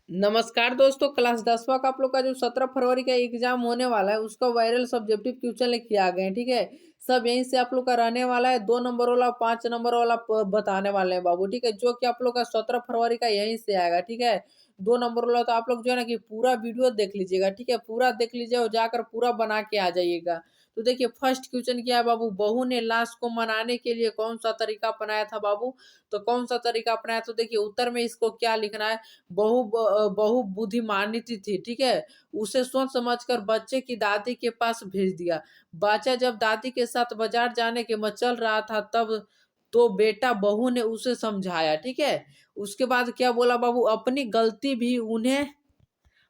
नमस्कार दोस्तों, क्लास 10वां का आप लोग का जो 17 फरवरी का एग्जाम होने वाला है उसका वायरल सब्जेक्टिव क्वेश्चन लेके आ गए हैं। ठीक है, सब यहीं से आप लोग का रहने वाला है। 2 नंबर वाला 5 नंबर वाला बताने वाले हैं बाबू। ठीक है, जो कि आप लोग का 17 फरवरी का यहीं से आएगा। ठीक है, 2 नंबर वाला तो आप लोग जो है ना कि पूरा वीडियो देख लीजिएगा। ठीक है, पूरा देख लीजिए और जाकर पूरा बना के आ जाइएगा। तो देखिए, फर्स्ट क्वेश्चन क्या है बाबू, बहू ने लाश को मनाने के लिए कौन सा तरीका अपनाया था बाबू। तो कौन सा तरीका अपनाया, तो देखिए उत्तर में इसको क्या लिखना है। बहु बुद्धिमानी थी, ठीक है। उसे सोच समझकर बच्चे की दादी के पास भेज दिया। बच्चा जब दादी के साथ बाजार जाने के मचल रहा था तब तो बेटा बहू ने उसे समझाया। ठीक है, उसके बाद क्या बोला बाबू, अपनी गलती भी उन्हें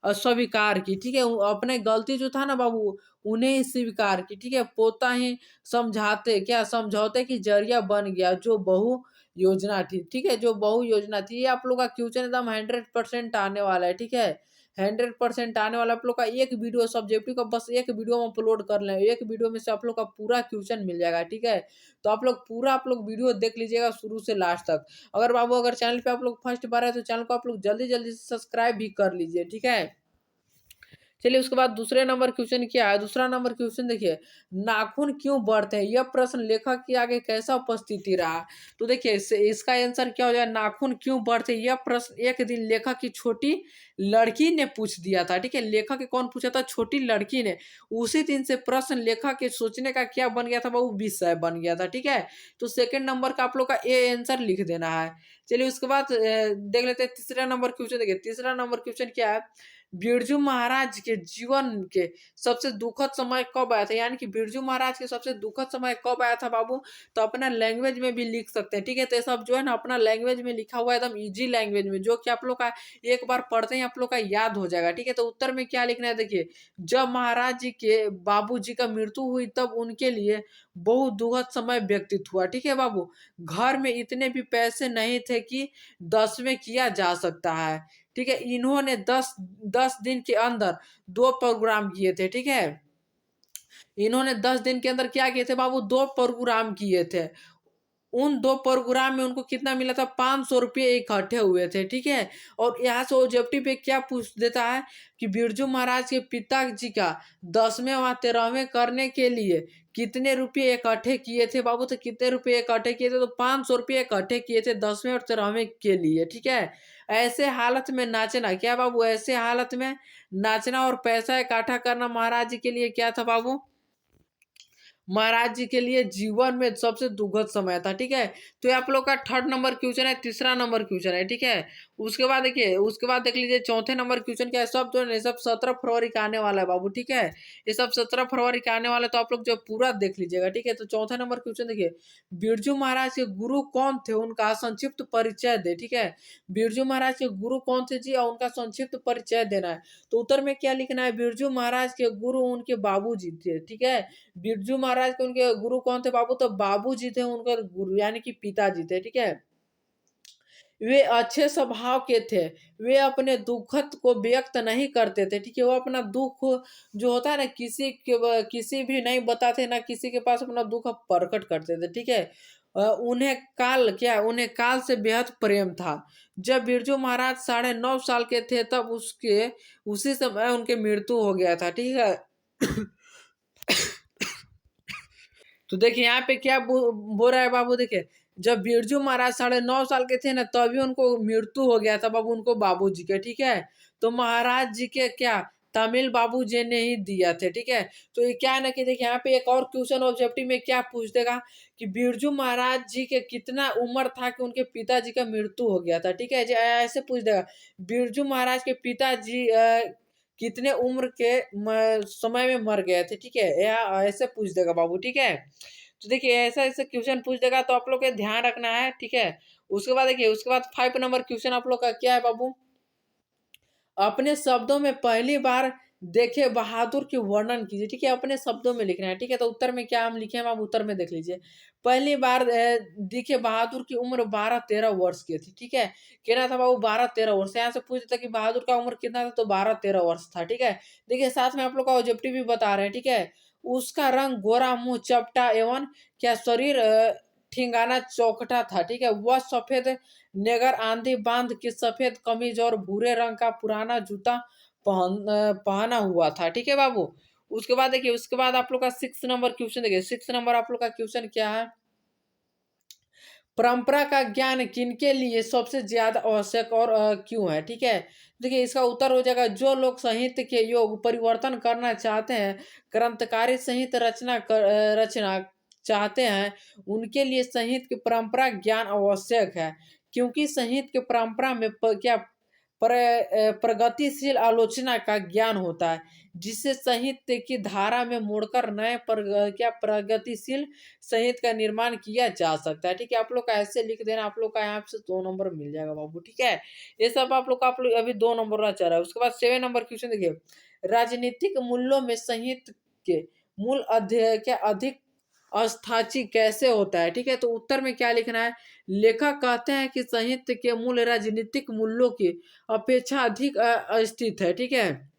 स्वीकार की। ठीक है, अपने गलती जो था ना बाबू उन्हें ही स्वीकार की। ठीक है, पोता ही समझाते क्या समझौते की जरिया बन गया जो बहु योजना थी। ठीक है, जो बहु योजना थी, ये आप लोग का क्वेश्चन एकदम 100% आने वाला है। ठीक है, 100% आने वाला। आप लोग का एक वीडियो सब्जेक्टिव का बस एक वीडियो में अपलोड कर लें, एक वीडियो में से आप लोग का पूरा क्वेश्चन मिल जाएगा। ठीक है, तो आप लोग वीडियो देख लीजिएगा शुरू से लास्ट तक। अगर बाबू अगर चैनल पे आप लोग फर्स्ट बार है तो चैनल को आप लोग जल्दी जल्दी से सब्सक्राइब भी कर लीजिए। ठीक है, चलिए उसके बाद दूसरे नंबर क्वेश्चन क्या है। दूसरा नंबर क्वेश्चन देखिए, नाखून क्यों बढ़ते हैं, यह प्रश्न लेखक के आगे कैसा उपस्थिति रहा। तो देखिए इसका आंसर क्या हो जाए, नाखून क्यों बढ़ते हैं, यह प्रश्न एक दिन लेखक की छोटी लड़की ने पूछ दिया था। ठीक है, लेखक के कौन पूछा था, छोटी लड़की ने। उसी दिन से प्रश्न लेखक के सोचने का क्या बन गया था, वो विषय बन गया था। ठीक है, तो सेकंड नंबर का आप लोग का ए आंसर लिख देना है। चलिए उसके बाद देख लेते हैं तीसरा नंबर क्वेश्चन। देखिए तीसरा नंबर क्वेश्चन क्या है, बिरजू महाराज के जीवन के सबसे दुखद समय कब आया था, यानी कि बिरजू महाराज के सबसे दुखद समय कब आया था बाबू। तो अपना लैंग्वेज में भी लिख सकते हैं। ठीक है, तो ये सब जो है ना अपना लैंग्वेज में लिखा हुआ है, एकदम इजी लैंग्वेज में, जो कि आप लोग का एक बार पढ़ते ही आप लोग का याद हो जाएगा। ठीक है, तो उत्तर में क्या लिखना है, देखिए जब महाराज जी के बाबू जी का मृत्यु हुई तब उनके लिए बहुत दुखद समय व्यतीत हुआ। ठीक है बाबू, घर में इतने भी पैसे नहीं थे कि 10वें किया जा सकता है। ठीक है, इन्होंने 10 दिन के अंदर 2 प्रोग्राम किए थे। ठीक है, इन्होंने 10 दिन के अंदर क्या किए थे बाबू, 2 प्रोग्राम किए थे। उन 2 प्रोग्राम में उनको कितना मिला था, 500 रुपये इकट्ठे हुए थे। ठीक है, और यहाँ से ऑब्जेक्टिव पे क्या पूछ देता है कि बिरजू महाराज के पिताजी का 10वें व 13वें करने के लिए कितने रुपये इकट्ठे किए थे बाबू। तो कितने रुपये इकट्ठे किए थे, तो 500 रुपये इकट्ठे किए थे 10वें और 13वें के लिए। ठीक है, ऐसे हालत में नाचना क्या बाबू, ऐसे हालत में नाचना और पैसा इकट्ठा करना महाराज जी के लिए क्या था बाबू, महाराज जी के लिए जीवन में सबसे दुखद समय था। ठीक है, तो ये आप लोग का थर्ड नंबर क्वेश्चन है, तीसरा नंबर क्वेश्चन है। ठीक है, उसके बाद देखिए उसके बाद देख लीजिए चौथे नंबर क्वेश्चन क्या है। सब जो है सब 17 फरवरी का आने वाला है बाबू। ठीक है, ये सब 17 फरवरी का आने वाला है, तो आप लोग जो पूरा देख लीजिएगा। ठीक है, तो चौथे नंबर क्वेश्चन देखिए, बिरजू महाराज के गुरु कौन थे, उनका संक्षिप्त परिचय दे। ठीक है, बिरजू महाराज के गुरु कौन थे जी, और उनका संक्षिप्त परिचय देना है। तो उत्तर में क्या लिखना है, बिरजू महाराज के गुरु उनके बाबूजी थे। ठीक है, बिरजू महाराज के उनके गुरु कौन थे बाबू, तो बाबूजी थे उनके गुरु, यानी कि पिताजी थे। ठीक है, वे अच्छे स्वभाव के थे। वे अपने दुखद को व्यक्त नहीं करते थे। ठीक है, वो अपना दुख जो होता है ना किसी भी नहीं बताते, ना किसी के पास अपना दुख प्रकट करते थे। ठीक है, उन्हें काल से बेहद प्रेम था। जब बिरजू महाराज 9.5 साल के थे तब उसके उसी समय उनकी मृत्यु हो गया था। ठीक है, तो देखिए यहाँ पे क्या बोल रहा है बाबू, देखिए जब बिरजू महाराज 9.5 साल के थे ना तभी उनको मृत्यु हो गया था बाबू, उनको बाबूजी के। ठीक है, तो महाराज जी के क्या तमिल बाबू जी ने ही दिया थे। ठीक है, तो ये क्या है ना कि देखिए यहाँ पे एक और क्वेश्चन ऑब्जेक्टिव में क्या पूछ देगा कि बिरजू महाराज जी के कितना उम्र था कि उनके पिताजी का मृत्यु हो गया था। ठीक है, ऐसे पूछ देगा बिरजू महाराज के पिताजी कितने उम्र के समय में मर गए थे। ठीक है, या ऐसे पूछ देगा बाबू। ठीक है, तो देखिए ऐसा ऐसे क्वेश्चन पूछ देगा, तो आप लोग को ध्यान रखना है। ठीक है, उसके बाद देखिए उसके बाद 5 नंबर क्वेश्चन आप लोग का क्या है बाबू, अपने शब्दों में पहली बार देखे बहादुर की वर्णन कीजिए। ठीक है, अपने शब्दों में लिखना है। ठीक है, तो उत्तर में क्या हम लिखे हैं आप उत्तर में देख लीजिए। पहली बार दिखे बहादुर की उम्र 12-13 वर्ष की थी। ठीक है, कहना था बाबू 12-13 वर्ष, यहाँ से पूछता कि बहादुर का उम्र कितना था, तो 12-13 वर्ष था। ठीक है, देखिए साथ में आप लोग का ऑब्जेक्टिव भी बता रहे हैं। ठीक है, उसका रंग गोरा, मुंह चपटा एवं क्या शरीर ठिंगाना चौकटा था, ठीक है। वह सफेद नेगर आंधी बांध के सफेद कमीज और भूरे रंग का पुराना जूता पहना हुआ था, ठीक है बाबू। उसके बाद देखिए, उसके बाद आप लोग का 6 नंबर क्वेश्चन देखिए। 6 नंबर आप लोग का क्वेश्चन क्या है? परंपरा का ज्ञान किनके लिए सबसे ज्यादा आवश्यक और क्यों है, ठीक है। देखिए, इसका उत्तर हो जाएगा जो लोग साहित्य के योग परिवर्तन करना चाहते हैं, क्रांतिकारी साहित्य रचना चाहते हैं, उनके लिए साहित्य की परंपरा ज्ञान आवश्यक है। क्योंकि साहित्य की परंपरा में प्रगतिशील आलोचना का ज्ञान होता है, जिससे साहित्य की धारा में मुड़कर नए प्रगतिशील साहित्य का निर्माण किया जा सकता है, ठीक है। आप लोग का ऐसे लिख देना, आप लोग का यहाँ से 2 नंबर मिल जाएगा बाबू, ठीक है। ये सब आप लोग अभी 2 नंबर का चल रहा है। उसके बाद 7 नंबर क्वेश्चन देखिए। राजनीतिक मूल्यों में साहित्य के मूल अध्यय क्या अधिक अस्थाची कैसे होता है, ठीक है। तो उत्तर में क्या लिखना है? लेखक कहते हैं कि साहित्य के मूल राजनीतिक मूल्यों की अपेक्षा अधिक अस्थित है, ठीक है,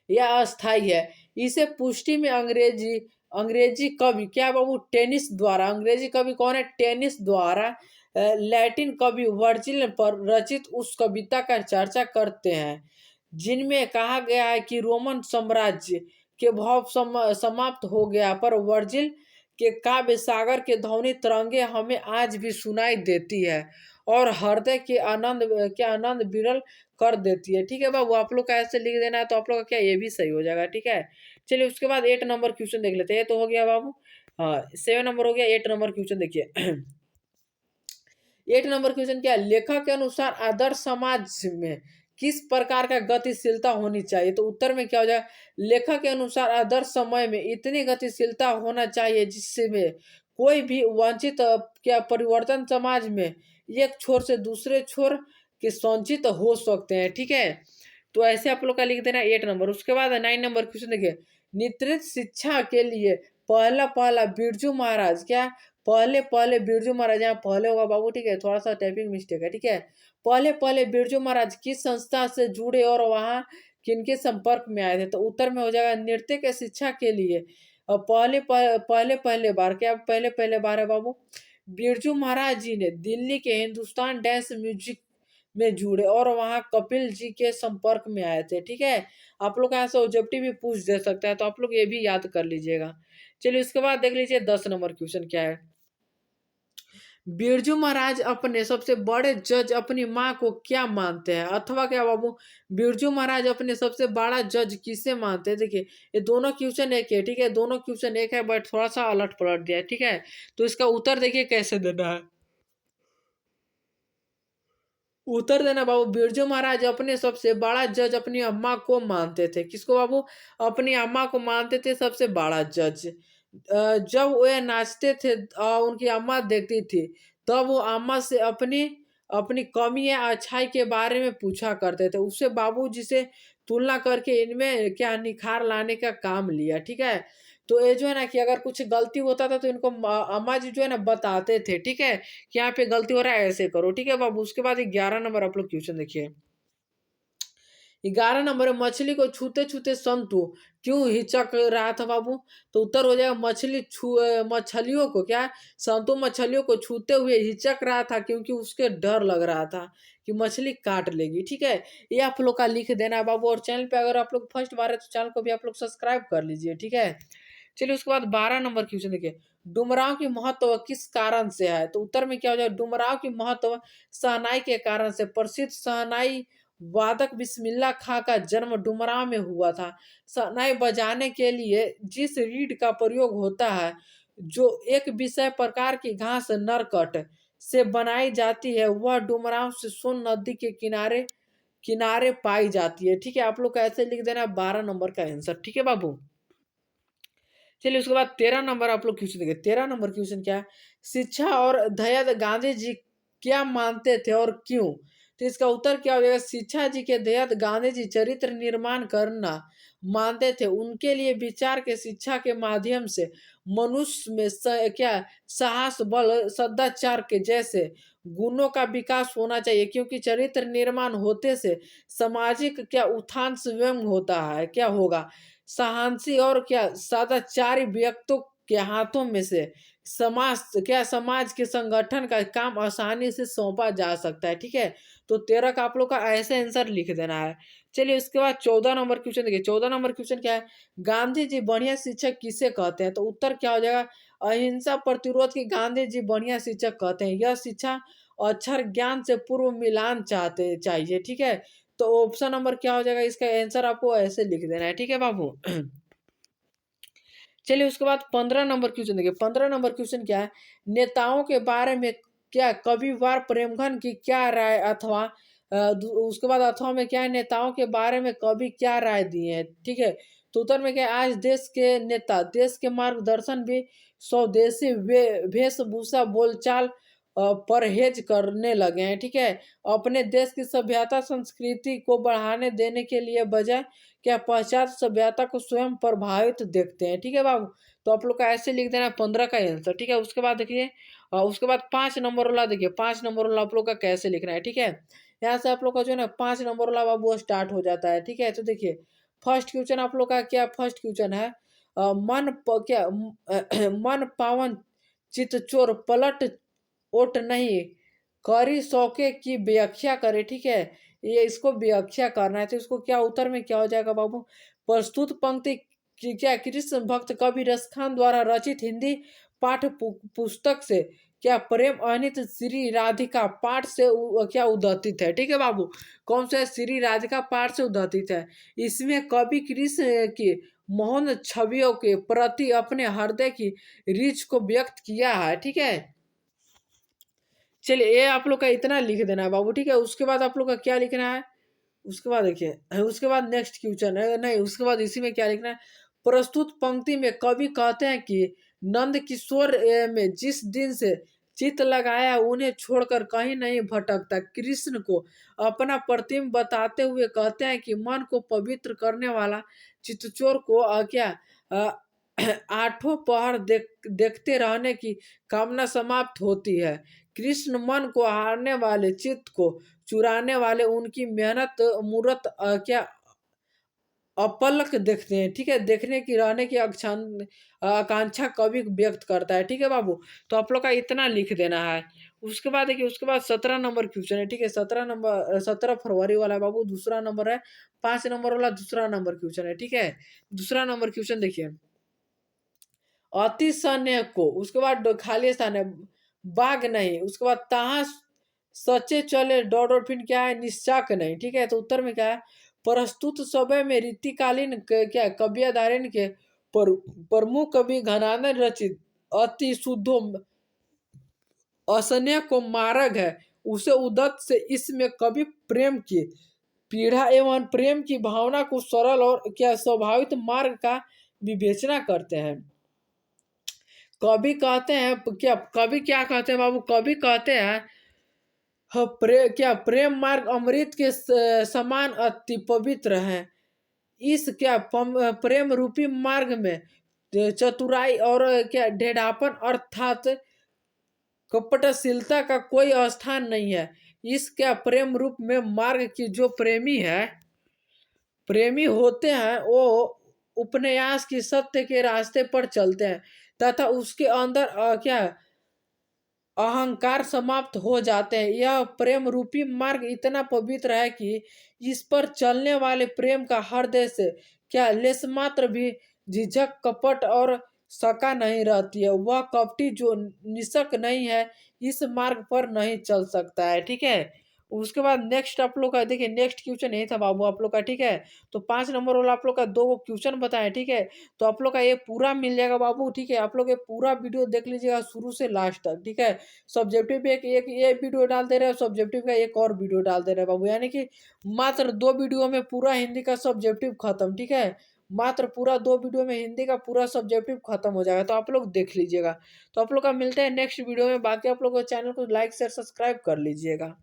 यह अस्थाई है। इसे पुष्टि में अंग्रेजी कवि क्या बाबू? टेनिस द्वारा, अंग्रेजी कवि कौन है? टेनिस द्वारा लैटिन कवि वर्जिल पर रचित उस कविता का चर्चा करते हैं, जिनमें कहा गया है कि रोमन साम्राज्य के भाव समाप्त हो गया, पर वर्जिल के काव्य सागर के ध्वनि तरंगे हमें आज भी सुनाई देती है और हृदय के आनंद विरल कर देती है, ठीक है बाबू। आप लोग का ऐसे लिख देना है, तो आप लोग का क्या ये भी सही हो जाएगा, ठीक है। चलिए, उसके बाद 8 नंबर क्वेश्चन देख लेते हैं। ये तो हो गया बाबू, हाँ 7 नंबर हो गया। 8 नंबर क्वेश्चन देखिए। 8 नंबर क्वेश्चन क्या है? लेखक के अनुसार आदर्श समाज में किस प्रकार का गतिशीलता होनी चाहिए? तो उत्तर में क्या हो जाएगा? लेखक के अनुसार आदर्श समय में इतनी गतिशीलता होना चाहिए जिससे में कोई भी वंचित क्या परिवर्तन समाज में एक छोर से दूसरे छोर के संचित हो सकते हैं, ठीक है। तो ऐसे आप लोग का लिख देना 8 नंबर। उसके बाद 9 नंबर क्वेश्चन देखिए। निश्चित शिक्षा के लिए पहला पहला बिरजू महाराज क्या? पहले पहले बिरजू महाराज, यहाँ पहले होगा बाबू, ठीक है, थोड़ा सा टाइपिंग मिस्टेक है, ठीक है। पहले पहले बिरजू महाराज किस संस्था से जुड़े और वहाँ किनके संपर्क में आए थे? तो उत्तर में हो जाएगा नृत्य के शिक्षा के लिए और पहले पहले बार क्या? पहले पहले बार है बाबू। बिरजू महाराज जी ने दिल्ली के हिंदुस्तान डांस म्यूजिक में जुड़े और वहाँ कपिल जी के संपर्क में आए थे, ठीक है। आप लोग यहाँ से ऑब्जेक्टिव भी पूछ दे सकता है, तो आप लोग ये भी याद कर लीजिएगा। चलिए, उसके बाद देख लीजिए 10 नंबर क्वेश्चन क्या है। बिरजू महाराज अपने सबसे बड़े जज अपनी माँ को क्या मानते हैं? अथवा क्या बाबू, बिरजू महाराज अपने सबसे बड़ा जज किसे मानते हैं? देखिए, ये दोनों क्वेश्चन एक है, ठीक है, दोनों क्वेश्चन एक है, बट थोड़ा सा अलट पलट दिया है, ठीक है। तो इसका उत्तर देखिए कैसे देना है। उत्तर देना बाबू, बिरजू महाराज अपने सबसे बड़ा जज अपनी अम्मा को मानते थे। किसको बाबू? अपनी अम्मा को मानते थे सबसे बड़ा जज। जब वे नाचते थे उनकी अम्मा देखती थी, तब वो अम्मा से अपनी अपनी कमी या अच्छाई के बारे में पूछा करते थे। उससे बाबूजी से तुलना करके इनमें क्या निखार लाने का काम लिया, ठीक है। तो ये जो है ना कि अगर कुछ गलती होता था तो इनको अम्मा जी जो है ना बताते थे, ठीक है, कि यहाँ पे गलती हो रहा है, ऐसे करो, ठीक है बाबू। उसके बाद 11 नंबर आप लोग क्वेश्चन देखिए। 11 नंबर है, मछली को छूते छूते संतु क्यों हिचक रहा था बाबू? तो उत्तर हो जाएगा मछलियों को क्या? संतु मछलियों को छूते हुए हिचक रहा था क्योंकि उसके डर लग रहा था कि मछली काट लेगी, ठीक है। ये आप लोग का लिख देना है बाबू। और चैनल पे अगर आप लोग फर्स्ट बार है तो चैनल को भी आप लोग सब्सक्राइब कर लीजिए, ठीक है। चलिए, उसके बाद 12 नंबर क्वेश्चन देखिए। डुमराव की महत्व किस कारण से है? तो उत्तर में क्या हो जाएगा? डुमराव की महत्व शहनाई के कारण से। प्रसिद्ध शहनाई वादक बिस्मिल्ला खां का जन्म डुमराव में हुआ था। शहनाई बजाने के लिए जिस रीड का प्रयोग होता है, जो एक विषय प्रकार की घास नरकट से बनाई जाती है, वह डुमराव से सोन नदी के किनारे किनारे पाई जाती है, ठीक है। आप लोग कैसे लिख देना 12 नंबर का आंसर, ठीक है बाबू। चलिए, उसके बाद 13 नंबर आप लोग क्वेश्चन देखिए। 13 नंबर क्वेश्चन क्या है? शिक्षा और दयाद गांधी जी क्या मानते थे और क्यों? तो इसका उत्तर क्या हो जाएगा? शिक्षा जी के दयाद गांधी जी चरित्र निर्माण करना मानते थे। उनके लिए विचार के शिक्षा के माध्यम से मनुष्य में क्या साहस, बल, सदाचार के जैसे गुणों का विकास होना चाहिए, क्योंकि चरित्र निर्माण होते से सामाजिक क्या उत्थान स्वयं होता है, क्या होगा? साहसी और क्या सदाचारी व्यक्तियों के हाथों में से समाज के संगठन का काम आसानी से सौंपा जा सकता है। ठीक है, तो 13 का आप लोग का ऐसे आंसर लिख देना है। चलिए उसके बाद 14 नंबर क्वेश्चन देखिए। 14 नंबर क्वेश्चन क्या है, गांधी जी बढ़िया शिक्षक किसे कहते हैं? तो उत्तर क्या हो जाएगा, अहिंसा प्रतिरोध की गांधी जी बढ़िया शिक्षक कहते हैं। यह शिक्षा अक्षर ज्ञान से पूर्व मिलान चाहते चाहिए। ठीक है, तो ऑप्शन नंबर क्या हो जाएगा, इसका आंसर आपको ऐसे लिख देना है। ठीक है बाबू। चलिए उसके बाद 15 नंबर क्वेश्चन देखिए। 15 नंबर क्वेश्चन क्या है, नेताओं के बारे में क्या कविवार प्रेमघन की क्या राय अथवा उसके बाद अथवा में क्या है, नेताओं के बारे में कवि क्या राय दिए हैं। ठीक है, तो उत्तर में क्या है, आज देश के नेता देश के मार्गदर्शन भी स्वदेशी वेशभूषा बोलचाल परहेज करने लगे हैं। ठीक है, अपने देश की सभ्यता संस्कृति को बढ़ाने देने के लिए बजाय क्या पाश्चात्य सभ्यता को स्वयं प्रभावित देखते हैं। ठीक है बाबू, तो आप लोग का ऐसे लिख देना 15 का आंसर। ठीक है, उसके बाद देखिए उसके बाद 5 नंबर वाला देखिए। 5 नंबर वाला आप लोग का कैसे लिखना है। ठीक है, यहाँ से आप लोग का जो है ना 5 नंबर वाला बाबू स्टार्ट हो जाता है। ठीक है, तो देखिए फर्स्ट क्वेश्चन आप लोग का क्या, फर्स्ट क्वेश्चन है मन पावन चित चोर पलट ओट नहीं करी सौके की व्याख्या करे। ठीक है, ये इसको व्याख्या करना है, तो इसको क्या उत्तर में क्या हो जाएगा बाबू, प्रस्तुत पंक्ति की क्या कृष्ण भक्त कवि रसखान द्वारा रचित हिंदी पाठ्य पुस्तक से क्या प्रेम अनित श्री राधिका पाठ से क्या उद्धृत है। ठीक है बाबू, कौन सा श्री राधिका पाठ से उद्धृत है। इसमें कवि कृष्ण की मोहन छवियों के प्रति अपने हृदय की रीच को व्यक्त किया है। ठीक है, चलिए ये आप लोग का इतना लिख देना है बाबू। ठीक है, उसके बाद आप लोग का क्या लिखना है, उसके बाद देखिए उसके बाद नेक्स्ट क्वेश्चन है, नहीं उसके बाद इसी में क्या लिखना है, प्रस्तुत पंक्ति में कवि कहते हैं कि नंद किशोर में जिस दिन से चित लगाया उन्हें छोड़कर कहीं नहीं भटकता। कृष्ण को अपना प्रतिम बताते हुए कहते हैं कि मन को पवित्र करने वाला चितचोर को क्या अ, आठों पहर देखते रहने की कामना समाप्त होती है। कृष्ण मन को हारने वाले चित्त को चुराने वाले उनकी मेहनत मूर्त क्या अपलक देखते हैं। ठीक है, देखने की रहने की आकांक्षा कवि व्यक्त करता है। ठीक है बाबू, तो आप लोग का इतना लिख देना है। उसके बाद देखिए उसके बाद 17 नंबर क्वेश्चन है। ठीक है, 17 फरवरी वाला है बाबू, दूसरा नंबर है। 5 नंबर वाला दूसरा नंबर क्वेश्चन है। ठीक है, दूसरा नंबर क्वेश्चन देखिए, अति सन्य को, उसके बाद खाली स्थान है, बाघ नहीं, उसके बाद तहा सचे चले डॉल्फिन क्या है, निश्चाक नहीं। ठीक है, तो उत्तर में क्या है, प्रस्तुत समय में रीतिकालीन क्या कव्यधारण के प्रमुख कवि घनानंद रचित अति शुद्धो असन्य को मार्ग है उसे उदत से इसमें कवि प्रेम की पीढ़ा एवं प्रेम की भावना को सरल और क्या स्वाभाविक मार्ग का विवेचना करते हैं। कवि कहते हैं क्या, कवि क्या कहते हैं बाबू, कवि कहते हैं क्या प्रेम मार्ग अमृत के समान अति पवित्र है। इस क्या प्रेम रूपी मार्ग में चतुराई और क्या ढेढ़ापन अर्थात कपटशीलता का कोई स्थान नहीं है। इस क्या प्रेम रूप में मार्ग की जो प्रेमी होते हैं वो उपन्यास की सत्य के रास्ते पर चलते हैं तथा उसके अंदर क्या अहंकार समाप्त हो जाते हैं। यह प्रेम रूपी मार्ग इतना पवित्र है कि इस पर चलने वाले प्रेम का हृदय से क्या लेस मात्र भी झिझक कपट और शका नहीं रहती है। वह कपटी जो निशक नहीं है इस मार्ग पर नहीं चल सकता है। ठीक है, उसके बाद नेक्स्ट आप लोग का देखिए, नेक्स्ट क्वेश्चन यही था बाबू आप लोग का। ठीक है, तो 5 नंबर वाला आप लोग का 2 क्वेश्चन बताए। ठीक है, तो आप लोग का ये पूरा मिल जाएगा बाबू। ठीक है, आप लोग ये पूरा वीडियो देख लीजिएगा शुरू से लास्ट तक। ठीक है, सब्जेक्टिव पे एक ये वीडियो डाल दे रहे हैं, सब्जेक्टिव का एक और वीडियो डाल दे रहे हैं बाबू, यानी कि मात्र 2 वीडियो में पूरा हिंदी का सब्जेक्टिव खत्म। ठीक है, मात्र पूरा 2 वीडियो में हिंदी का पूरा सब्जेक्टिव खत्म हो जाएगा, तो आप लोग देख लीजिएगा। तो आप लोग का मिलते हैं नेक्स्ट वीडियो में, बाकी आप लोग चैनल को लाइक शेयर सब्सक्राइब कर लीजिएगा।